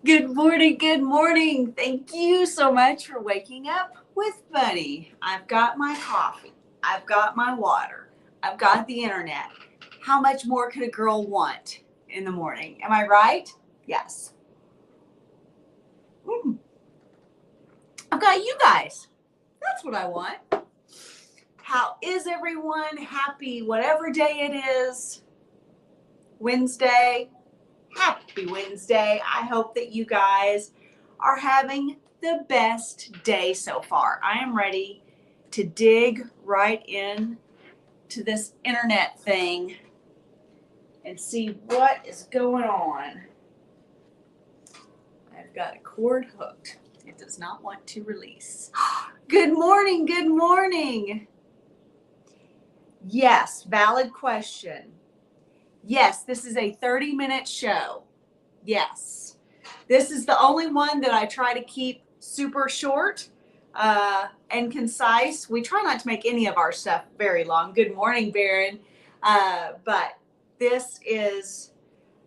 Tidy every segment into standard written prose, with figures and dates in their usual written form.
Good morning, good morning. Thank you so much for waking up with Bunny. I've got my coffee. I've got my water. I've got the internet. How much more could a girl want in the morning? Am I right? Yes. I've got you guys. That's what I want. How is everyone? Happy whatever day it is. Wednesday. Happy Wednesday. I hope that you guys are having the best day so far. I am ready to dig right in to this internet thing and see what is going on. I've got a cord hooked. It does not want to release. Good morning, good morning. Yes, valid question. Yes, this is a 30-minute show. Yes. This is the only one that I try to keep super short and concise. We try not to make any of our stuff very long. Good morning, Baron. But this is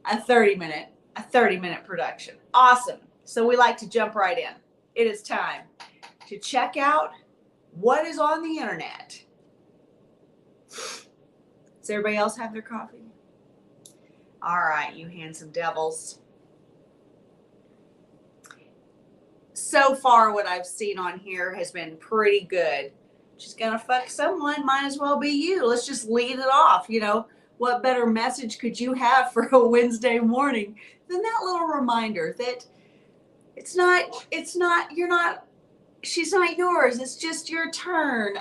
a 30-minute production. Awesome. So we like to jump right in. It is time to check out what is on the internet. Does everybody else have their coffee? All right, you handsome devils. So far, what I've seen on here has been pretty good. She's gonna fuck someone, might as well be you. Let's just lead it off. You know, what better message could you have for a Wednesday morning than that little reminder that she's not yours. It's just your turn.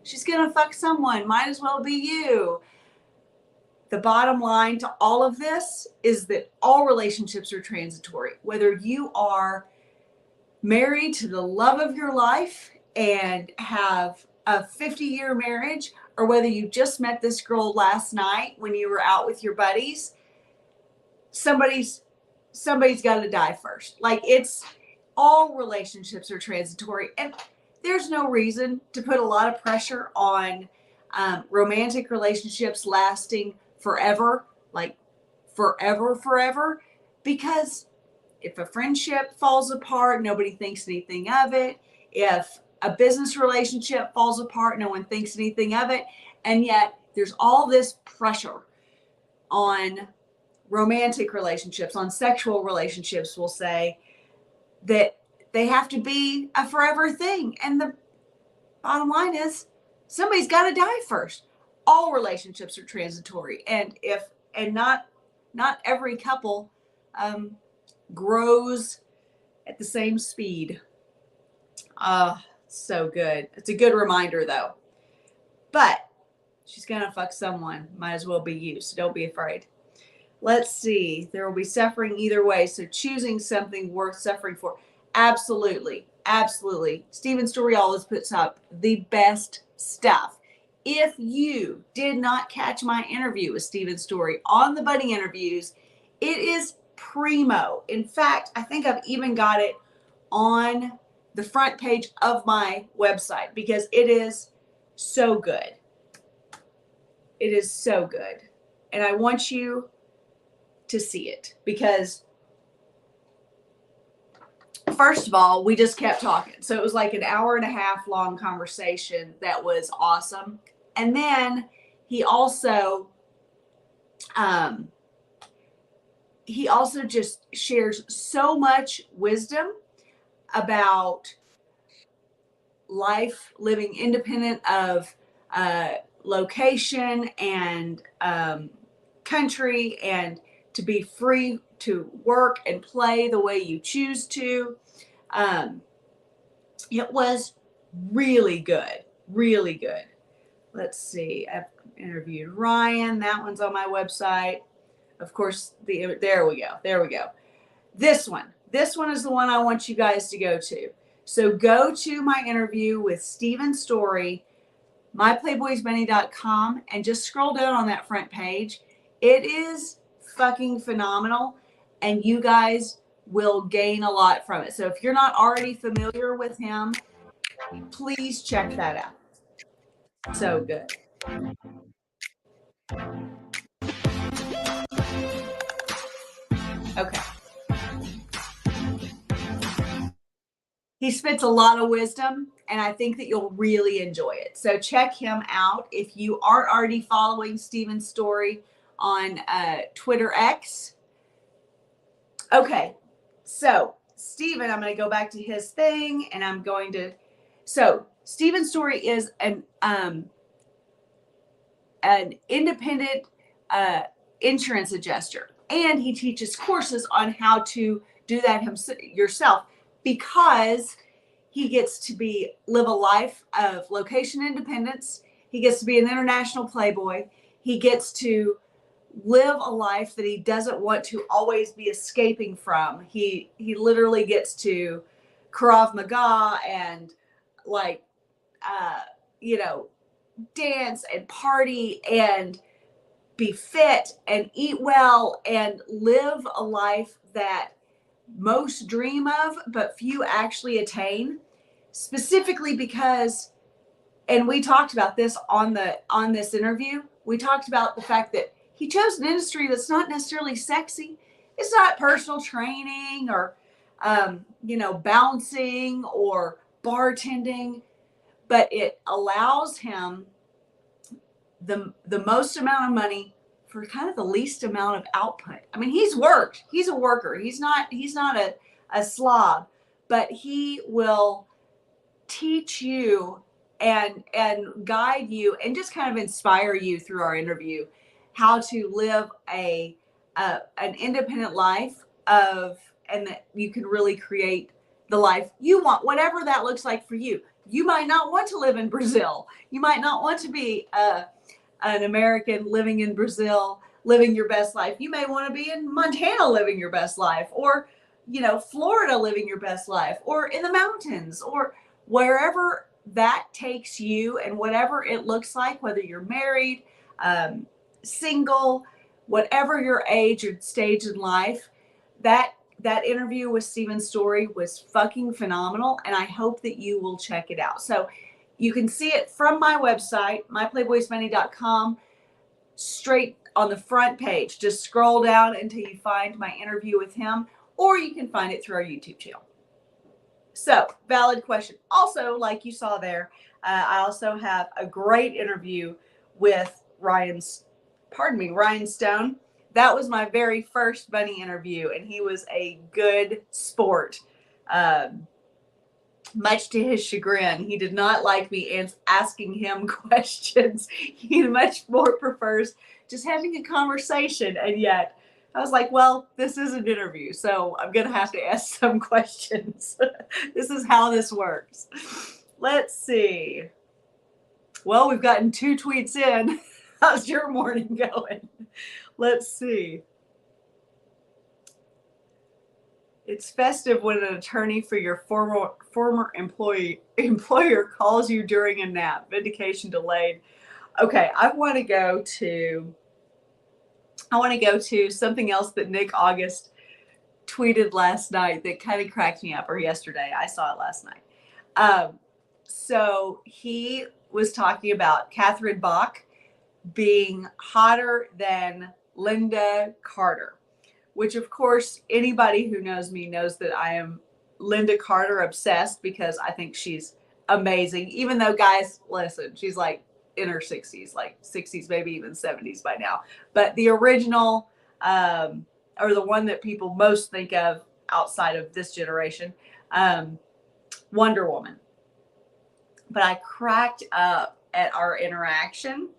She's gonna fuck someone, might as well be you. The bottom line to all of this is that all relationships are transitory. Whether you are married to the love of your life and have a 50-year marriage, or whether you just met this girl last night when you were out with your buddies, somebody's got to die first. Like, it's all relationships are transitory, and there's no reason to put a lot of pressure on romantic relationships lasting forever, like forever, because if a friendship falls apart, nobody thinks anything of it. If a business relationship falls apart, no one thinks anything of it. And yet there's all this pressure on romantic relationships, on sexual relationships, we'll say, that they have to be a forever thing. And the bottom line is somebody's got to die first. All relationships are transitory. And not every couple grows at the same speed. So good. It's a good reminder though. But she's gonna fuck someone, might as well be you, so don't be afraid. Let's see. There will be suffering either way, so choosing something worth suffering for. Absolutely. Stephen Story always puts up the best stuff. If you did not catch my interview with Stephen Story on the Bunny Interviews, it is primo. In fact, I think I've even got it on the front page of my website because it is so good. It is so good. And I want you to see it because, first of all, we just kept talking. So it was like an hour and a half long conversation that was awesome. And then he also just shares so much wisdom about life, living independent of location and country, and to be free to work and play the way you choose to. It was really good. Let's see. I've interviewed Ryan. That one's on my website. Of course, there we go. This one is the one I want you guys to go to. So go to my interview with Stephen Story, myplayboysbunny.com, and just scroll down on that front page. It is fucking phenomenal, and you guys will gain a lot from it. So if you're not already familiar with him, please check that out. So good. Okay. He spits a lot of wisdom, and I think that you'll really enjoy it. So check him out. If you aren't already following Stephen's story on Twitter X. Okay, so Stephen, I'm going to go back to his thing, and I'm going to. So Stephen's story is an independent insurance adjuster, and he teaches courses on how to do that yourself, because he gets to live a life of location independence. He gets to be an international playboy. He gets to live a life that he doesn't want to always be escaping from. He literally gets to Krav Maga and dance and party and be fit and eat well and live a life that most dream of, but few actually attain. Specifically because, and we talked about this on this interview, we talked about the fact that he chose an industry that's not necessarily sexy. It's not personal training or, bouncing or bartending, but it allows him the most amount of money for kind of the least amount of output. I mean, he's worked. He's a worker. He's not a slob, but he will teach you and guide you and just kind of inspire you through our interview how to live an independent life and that you can really create the life you want, whatever that looks like for you. You might not want to live in Brazil. You might not want to be an American living in Brazil, living your best life. You may want to be in Montana living your best life, or, Florida living your best life, or in the mountains, or wherever that takes you, and whatever it looks like, whether you're married, single, whatever your age or stage in life. That interview with Stephen's story was fucking phenomenal, and I hope that you will check it out. So you can see it from my website, myplayboysbunny.com, straight on the front page. Just scroll down until you find my interview with him, or you can find it through our YouTube channel. So, valid question. Also, like you saw there, I also have a great interview with Ryan Stone. That was my very first Bunny interview, and he was a good sport. Much to his chagrin, he did not like me asking him questions. He much more prefers just having a conversation. And yet I was like, well, this is an interview, so I'm going to have to ask some questions. This is how this works. Let's see. Well, we've gotten 2 tweets in. How's your morning going? Let's see. It's festive when an attorney for your former employer calls you during a nap. Vindication delayed. Okay, I want to go to something else that Nick August tweeted last night that kind of cracked me up, or yesterday. I saw it last night. So he was talking about Catherine Bach being hotter than Linda Carter, which of course anybody who knows me knows that I am Linda Carter obsessed, because I think she's amazing. Even though, guys, listen, she's like in her 60s, like 60s, maybe even 70s by now. But the original, or the one that people most think of outside of this generation, Wonder Woman. But I cracked up at our interaction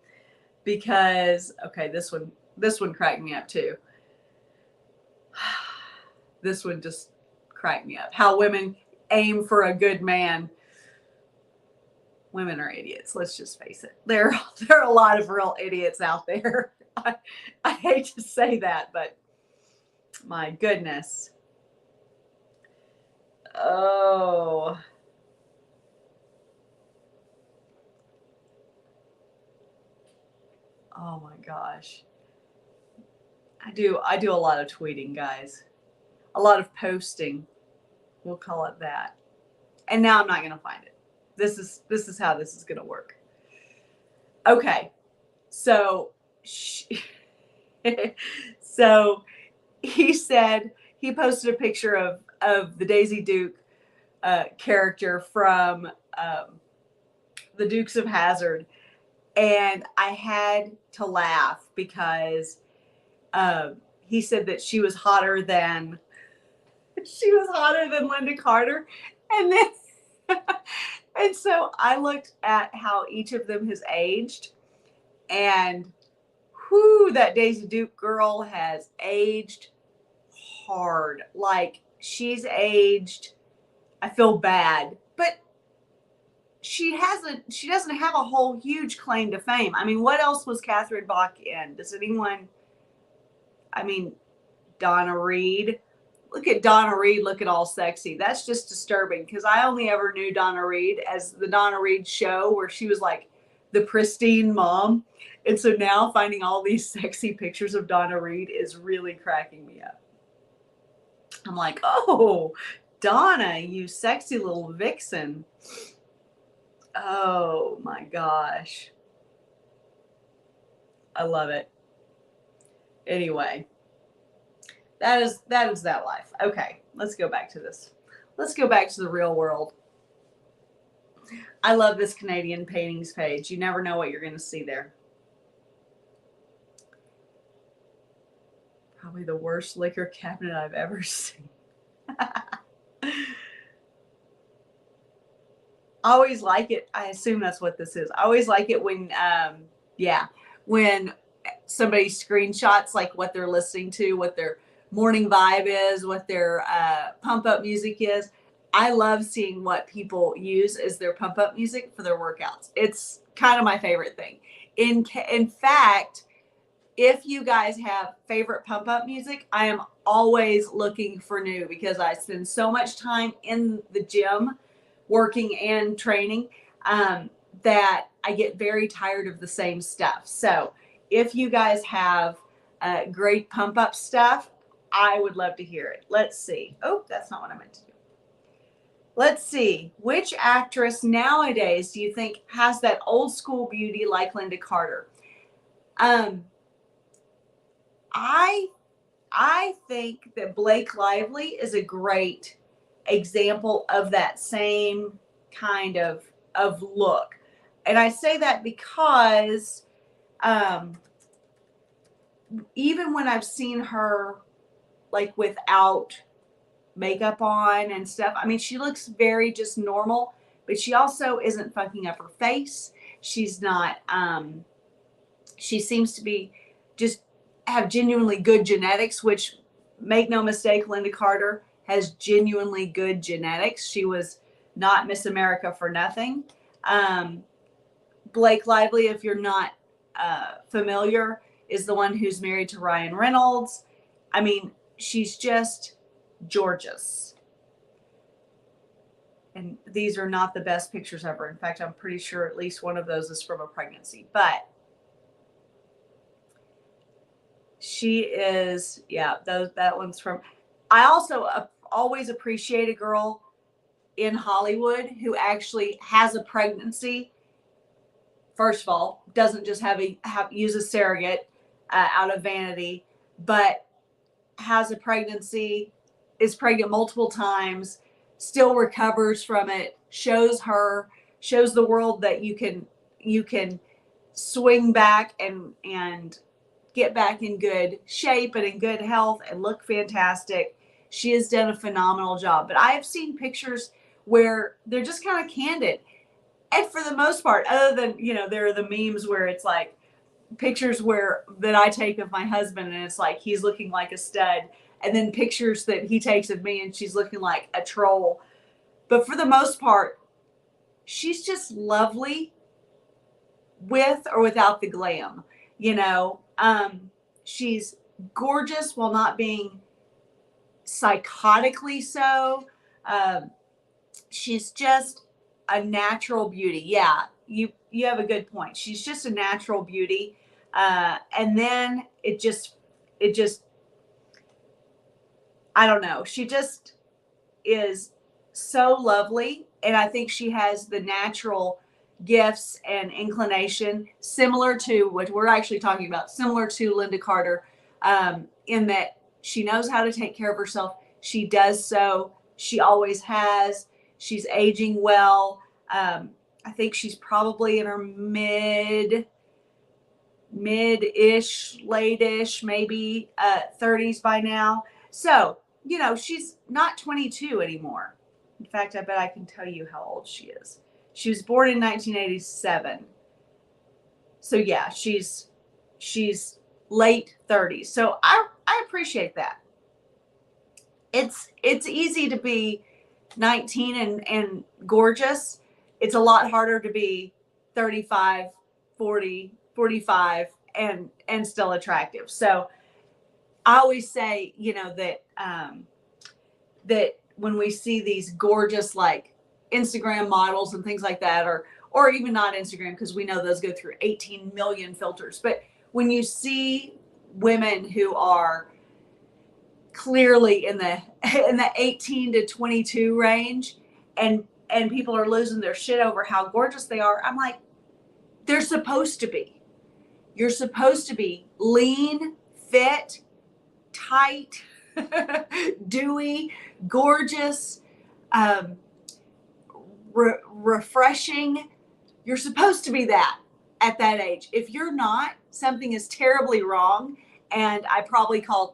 because, okay, this one cracked me up too. This one just cracked me up. How women aim for a good man. Women are idiots. Let's just face it. There are a lot of real idiots out there. I hate to say that, but my goodness. Oh. Oh my gosh. I do a lot of tweeting, guys. A lot of posting. We'll call it that. And now I'm not going to find it. This is how this is going to work. Okay. So so he said, he posted a picture of the Daisy Duke character from the Dukes of Hazzard. And I had to laugh because he said that she was hotter than Linda Carter. And then and so I looked at how each of them has aged, and whoo, that Daisy Duke girl has aged hard. Like, she's aged, I feel bad, but she doesn't have a whole huge claim to fame. I mean, what else was Catherine Bach in? Does anyone, I mean, Donna Reed. Look at Donna Reed looking all sexy. That's just disturbing, because I only ever knew Donna Reed as the Donna Reed show, where she was like the pristine mom. And so now finding all these sexy pictures of Donna Reed is really cracking me up. I'm like, oh, Donna, you sexy little vixen. Oh my gosh. I love it. Anyway, that is that life. Okay, let's go back to this. Let's go back to the real world. I love this Canadian paintings page. You never know what you're going to see there. Probably the worst liquor cabinet I've ever seen. I always like it. I assume that's what this is. I always like it when, when somebody screenshots like what they're listening to, what their morning vibe is, what their pump up music is. I love seeing what people use as their pump up music for their workouts. It's kind of my favorite thing. In fact, if you guys have favorite pump up music, I am always looking for new, because I spend so much time in the gym working and training that I get very tired of the same stuff. So if you guys have great pump up stuff, I would love to hear it. Let's see. Oh, that's not what I meant to do. Let's see. Which actress nowadays do you think has that old school beauty like Linda Carter? I think that Blake Lively is a great example of that same kind of look. And I say that because even when I've seen her like without makeup on and stuff, I mean, she looks very just normal, but she also isn't funking up her face. She's not, she seems to be just have genuinely good genetics, which, make no mistake, Linda Carter has genuinely good genetics. She was not Miss America for nothing. Blake Lively, if you're not familiar, is the one who's married to Ryan Reynolds. I mean, she's just gorgeous. And these are not the best pictures ever. In fact, I'm pretty sure at least one of those is from a pregnancy. But she is, yeah, that one's from. I also always appreciate a girl in Hollywood who actually has a pregnancy. First of all, doesn't just use a surrogate out of vanity, but has a pregnancy, is pregnant multiple times, still recovers from it, shows the world that you can swing back and get back in good shape and in good health and look fantastic. She has done a phenomenal job. But I have seen pictures where they're just kind of candid. And for the most part, other than, there are the memes where it's like pictures that I take of my husband and it's like he's looking like a stud, and then pictures that he takes of me and she's looking like a troll. But for the most part, she's just lovely with or without the glam. She's gorgeous while not being psychotically so. She's just a natural beauty. Yeah, you have a good point. She's just a natural beauty. And then it just, I don't know. She just is so lovely. And I think she has the natural gifts and inclination similar to what we're actually talking about, similar to Linda Carter, in that she knows how to take care of herself. She does so. She always has. She's aging well. I think she's probably in her mid-ish, late-ish, maybe 30s by now. So, you know, she's not 22 anymore. In fact, I bet I can tell you how old she is. She was born in 1987. So yeah, she's late 30s. So I appreciate that. It's easy to be 19 and gorgeous. It's a lot harder to be 35, 40, 45 and still attractive. So I always say, you know, that that when we see these gorgeous like Instagram models and things like that, or even not Instagram, because we know those go through 18 million filters. But when you see women who are clearly in the 18 to 22 range, and people are losing their shit over how gorgeous they are, I'm like, they're supposed to be. You're supposed to be lean, fit, tight, dewy, gorgeous, refreshing. You're supposed to be that at that age. If you're not, something is terribly wrong. And I probably called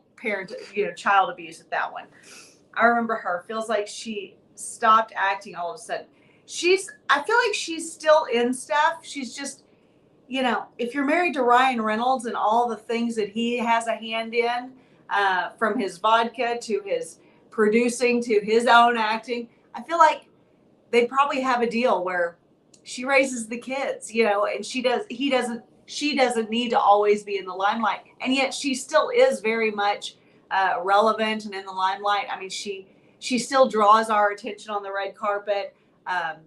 child abuse at that one. I remember her. Feels like she stopped acting all of a sudden. I feel like she's still in stuff. She's just, you know, if you're married to Ryan Reynolds and all the things that he has a hand in, from his vodka to his producing to his own acting, I feel like they probably have a deal where she raises the kids, you know, and she doesn't need to always be in the limelight. And yet she still is very much relevant and in the limelight. I mean, she still draws our attention on the red carpet. I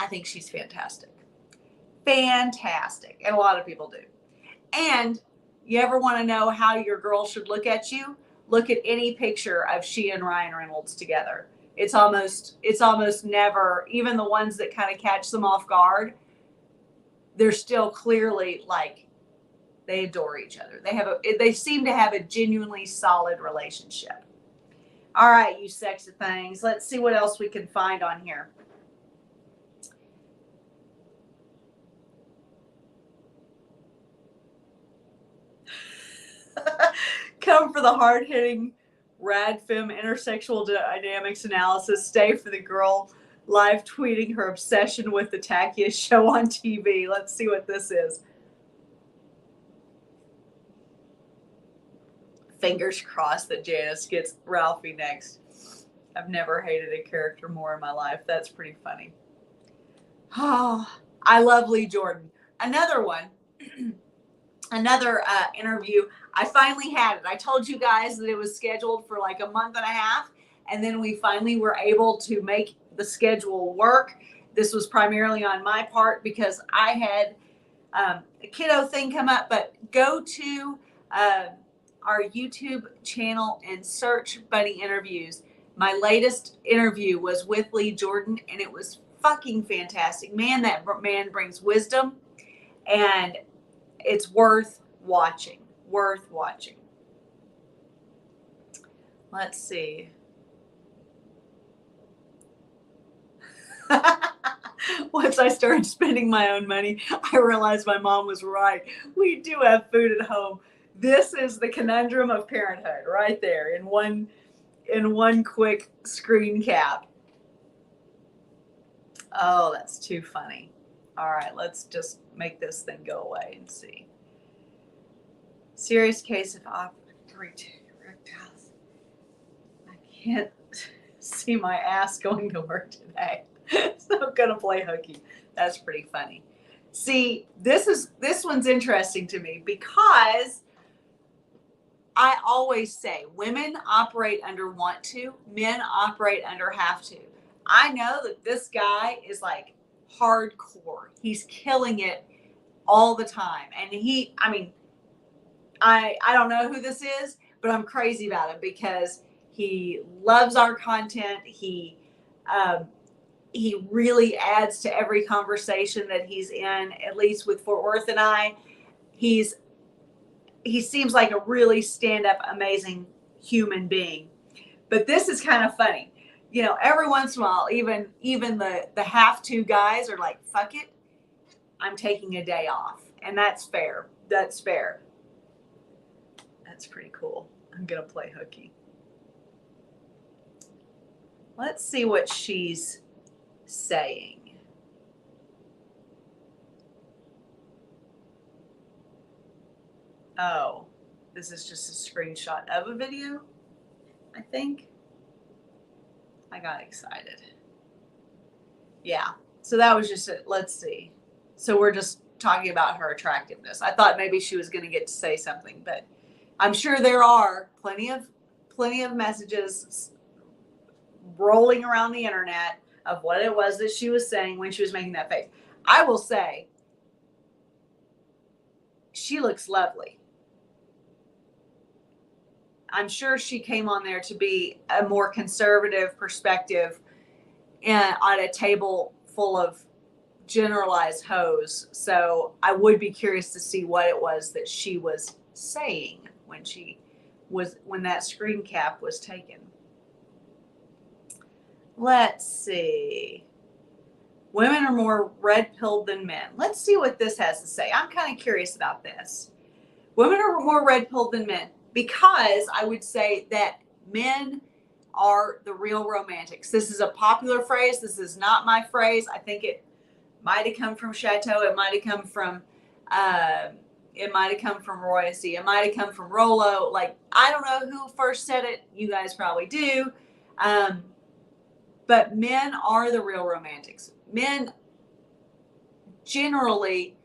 think she's fantastic. Fantastic. And a lot of people do. And you ever want to know how your girl should look at you? Look at any picture of she and Ryan Reynolds together. It's almost never, even the ones that kind of catch them off guard, they're still clearly like they adore each other. They seem to have a genuinely solid relationship. All right, you sexy things. Let's see what else we can find on here. Come for the hard-hitting rad femme intersexual dynamics analysis. Stay for the girl live tweeting her obsession with the tackiest show on TV. Let's see what this is. Fingers crossed that Janice gets Ralphie next. I've never hated a character more in my life. That's pretty funny. Oh, I love Lee Jordan. Another one. Another interview. I finally had it. I told you guys that it was scheduled for like a month and a half, and then we finally were able to make the schedule work. This was primarily on my part because I had a kiddo thing come up, but go to our YouTube channel and search Bunny Interviews. My latest interview was with Lee Jordan, and it was fucking fantastic. Man, that man brings wisdom, and it's worth watching. Worth watching. Let's see. Once I started spending my own money, I realized my mom was right. We do have food at home. This is the conundrum of parenthood right there in one quick screen cap. Oh, that's too funny. All right, let's just make this thing go away and see. Serious case of erectile. I can't see my ass going to work today. So I'm gonna play hooky. That's pretty funny. See, this one's interesting to me because I always say women operate under want to, men operate under have to. I know that this guy is like hardcore. He's killing it all the time. And I don't know who this is, but I'm crazy about it because he loves our content. He really adds to every conversation that he's in, at least with Fort Worth and I. He seems like a really stand-up, amazing human being. But this is kind of funny. you know, every once in a while, even the have to guys are like, fuck it, I'm taking a day off. And that's fair. That's fair. That's pretty cool. I'm going to play hooky. Let's see what she's saying. Oh, this is just a screenshot of a video, I think. I got excited. Yeah, so that was just it. Let's see. So we're just talking about her attractiveness. I thought maybe she was going to get to say something, but I'm sure there are plenty of messages rolling around the internet of what it was that she was saying when she was making that face. I will say, she looks lovely. I'm sure she came on there to be a more conservative perspective and on a table full of generalized hoes. So I would be curious to see what it was that she was saying when that screen cap was taken. Let's see. Women are more red-pilled than men. Let's see what this has to say. I'm kind of curious about this. Women are more red-pilled than men because I would say that men are the real romantics. This is a popular phrase. This is not my phrase. I think it might have come from Chateau. It might have come from Royalty. It might have come from Rolo. Like, I don't know who first said it. You guys probably do. But men are the real romantics. Men generally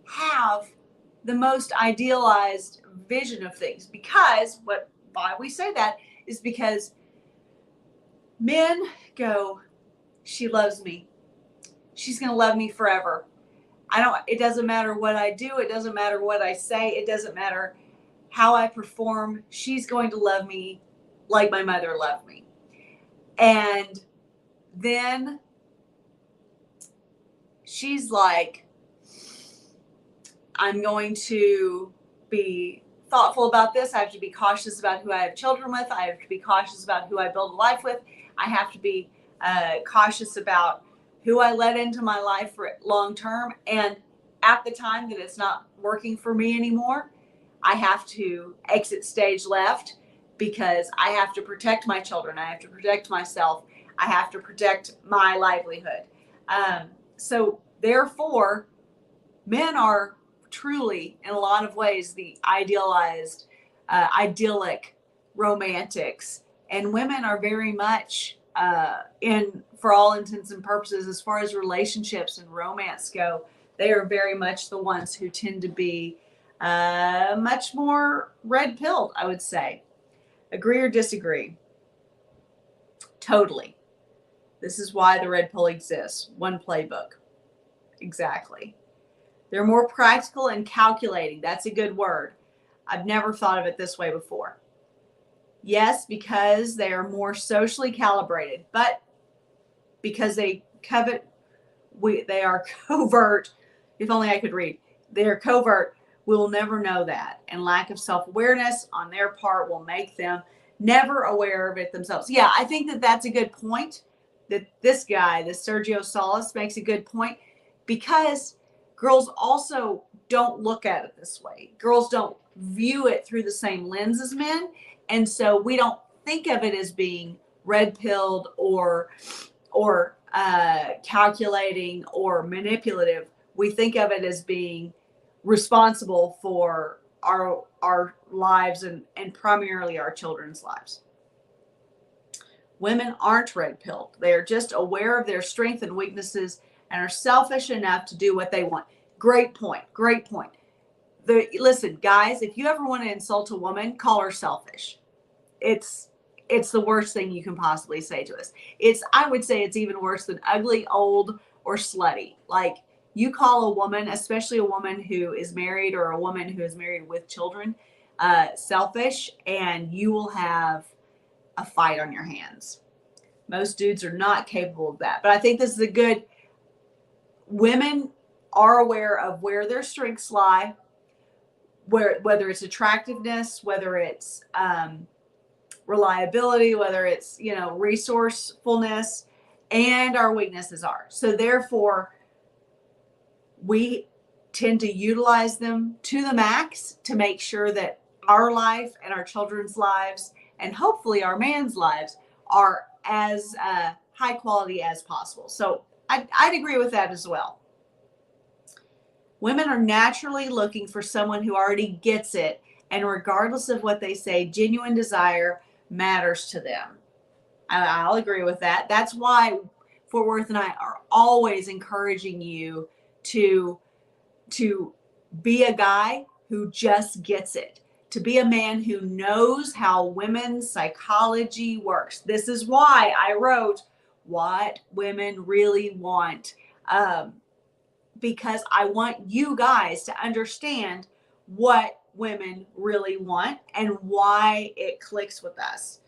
have the most idealized vision of things because why we say that is because men go, she loves me. She's going to love me forever. It doesn't matter what I do. It doesn't matter what I say. It doesn't matter how I perform. She's going to love me like my mother loved me. And then she's like, I'm going to be thoughtful about this. I have to be cautious about who I have children with. I have to be cautious about who I build a life with. I have to be cautious about who I let into my life for long term. And at the time that it's not working for me anymore, I have to exit stage left because I have to protect my children. I have to protect myself. I have to protect my livelihood. So therefore, men are truly, in a lot of ways, the idealized, idyllic romantics. And women are very much, for all intents and purposes, as far as relationships and romance go, they are very much the ones who tend to be much more red-pilled, I would say. Agree or disagree? Totally. This is why the red pill exists. One playbook. Exactly. They're more practical and calculating. That's a good word. I've never thought of it this way before. Yes, because they are more socially calibrated, but because they are covert. If only I could read. They are covert. We'll never know that. And lack of self-awareness on their part will make them never aware of it themselves. Yeah, I think that that's a good point. That this guy, this Sergio Salas, makes a good point because girls also don't look at it this way. Girls don't view it through the same lens as men. And so we don't think of it as being red-pilled or calculating or manipulative. We think of it as being responsible for our lives and primarily our children's lives. Women aren't red-pilled. They are just aware of their strengths and weaknesses and are selfish enough to do what they want. Great point. Great point. Listen, guys, if you ever want to insult a woman, call her selfish. It's the worst thing you can possibly say to us. I would say it's even worse than ugly, old, or slutty. Like, you call a woman, especially a woman who is married or a woman who is married with children, selfish, and you will have a fight on your hands. Most dudes are not capable of that. But I think this is a good, women are aware of where their strengths lie, whether it's attractiveness, whether it's reliability, whether it's, you know, resourcefulness, and our weaknesses are. So therefore, we tend to utilize them to the max to make sure that our life and our children's lives and hopefully our man's lives are as high quality as possible. So I'd agree with that as well. Women are naturally looking for someone who already gets it, and regardless of what they say, genuine desire matters to them. I'll agree with that. That's why Fort Worth and I are always encouraging you to be a guy who just gets it, to be a man who knows how women's psychology works. This is why I wrote What Women Really Want, because I want you guys to understand what women really want and why it clicks with us.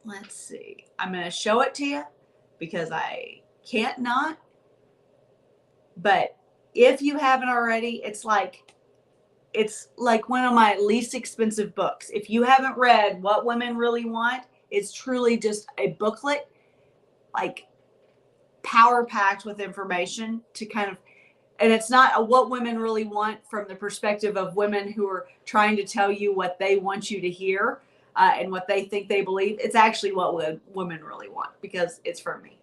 Let's see. I'm going to show it to you because I can't not. But if you haven't already, it's like one of my least expensive books. If you haven't read What Women Really Want, it's truly just a booklet, like power packed with information to kind of, and it's not a what women really want from the perspective of women who are trying to tell you what they want you to hear and what they think they believe. It's actually what women really want because it's from me.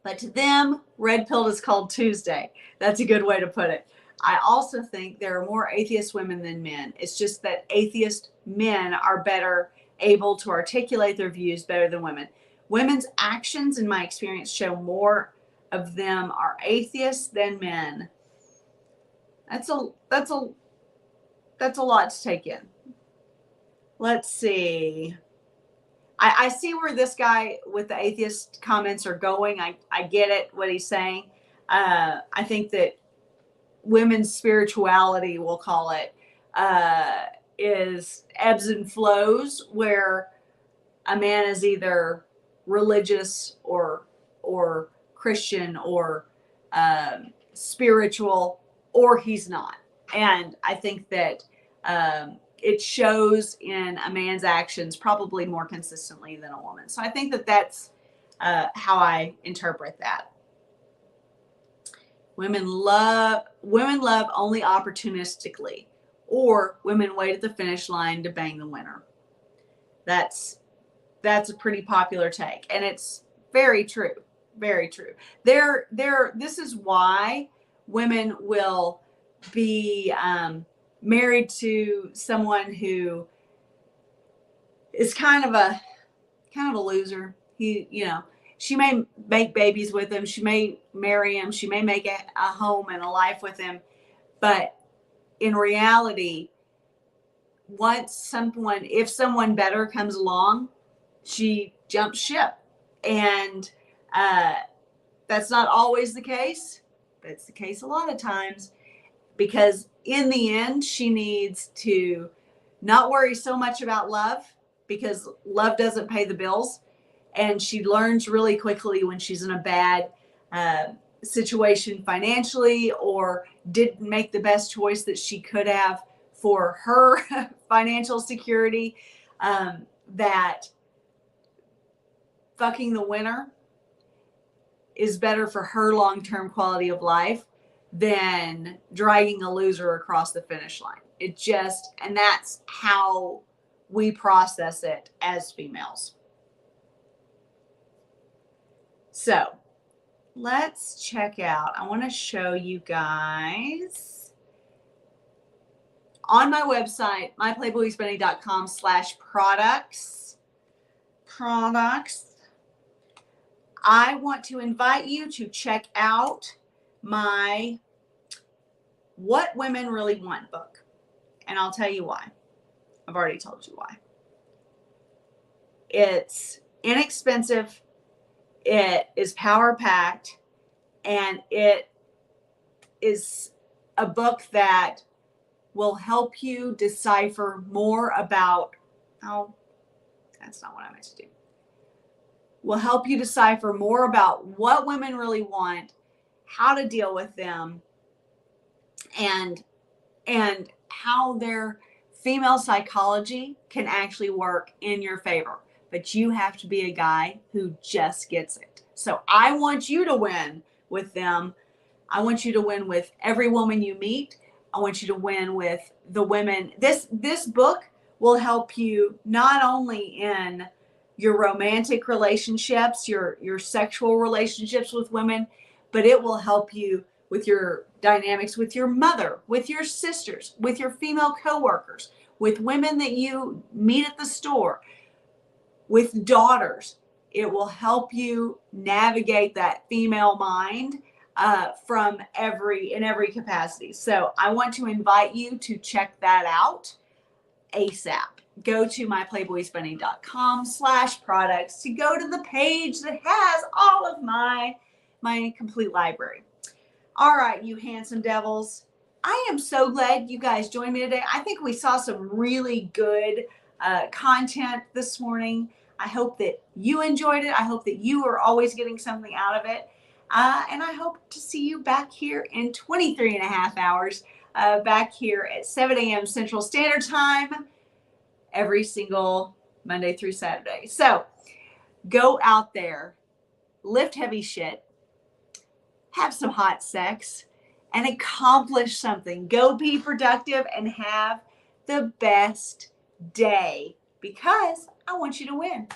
But to them, red pill is called Tuesday. That's a good way to put it. I also think there are more atheist women than men. It's just that atheist men are better able to articulate their views better than women. Women's actions, in my experience, show more of them are atheists than men. That's a lot to take in. Let's see. I see where this guy with the atheist comments are going. I get it, what he's saying. I think that women's spirituality, we'll call it, is ebbs and flows, where a man is either religious or Christian or spiritual, or he's not. And I think that it shows in a man's actions probably more consistently than a woman. So I think that that's how I interpret that. Women love only opportunistically, or women wait at the finish line to bang the winner. That's a pretty popular take, and it's very true. Very true. This is why women will be married to someone who is kind of a loser. She may make babies with him. She may marry him. She may make a home and a life with him. But in reality, if someone better comes along, she jumps ship. And that's not always the case. That's the case a lot of times, because in the end, she needs to not worry so much about love, because love doesn't pay the bills. And she learns really quickly when she's in a bad situation financially, or didn't make the best choice that she could have for her financial security, that fucking the winner is better for her long-term quality of life than dragging a loser across the finish line. And that's how we process it as females. So let's check out. I want to show you guys on my website, myplayboysbunny.com/products. I want to invite you to check out my What Women Really Want book. And I'll tell you why. I've already told you why. It's inexpensive. It is power-packed. And it is a book that will help you decipher more about, that's not what I meant to do. Will help you decipher more about what women really want, how to deal with them, and how they're female psychology can actually work in your favor, but you have to be a guy who just gets it. So I want you to win with them. I want you to win with every woman you meet. I want you to win with the women. This book will help you not only in your romantic relationships, your sexual relationships with women, but it will help you with your dynamics with your mother, with your sisters, with your female coworkers, with women that you meet at the store, with daughters. It will help you navigate that female mind from in every capacity. So I want to invite you to check that out ASAP. Go to myplayboysbunny.com/products to go to the page that has all of my complete library. All right, you handsome devils. I am so glad you guys joined me today. I think we saw some really good content this morning. I hope that you enjoyed it. I hope that you are always getting something out of it. And I hope to see you back here in 23 and a half hours, back here at 7 a.m. Central Standard Time, every single Monday through Saturday. So go out there, lift heavy shit, have some hot sex, and accomplish something. Go be productive and have the best day, because I want you to win.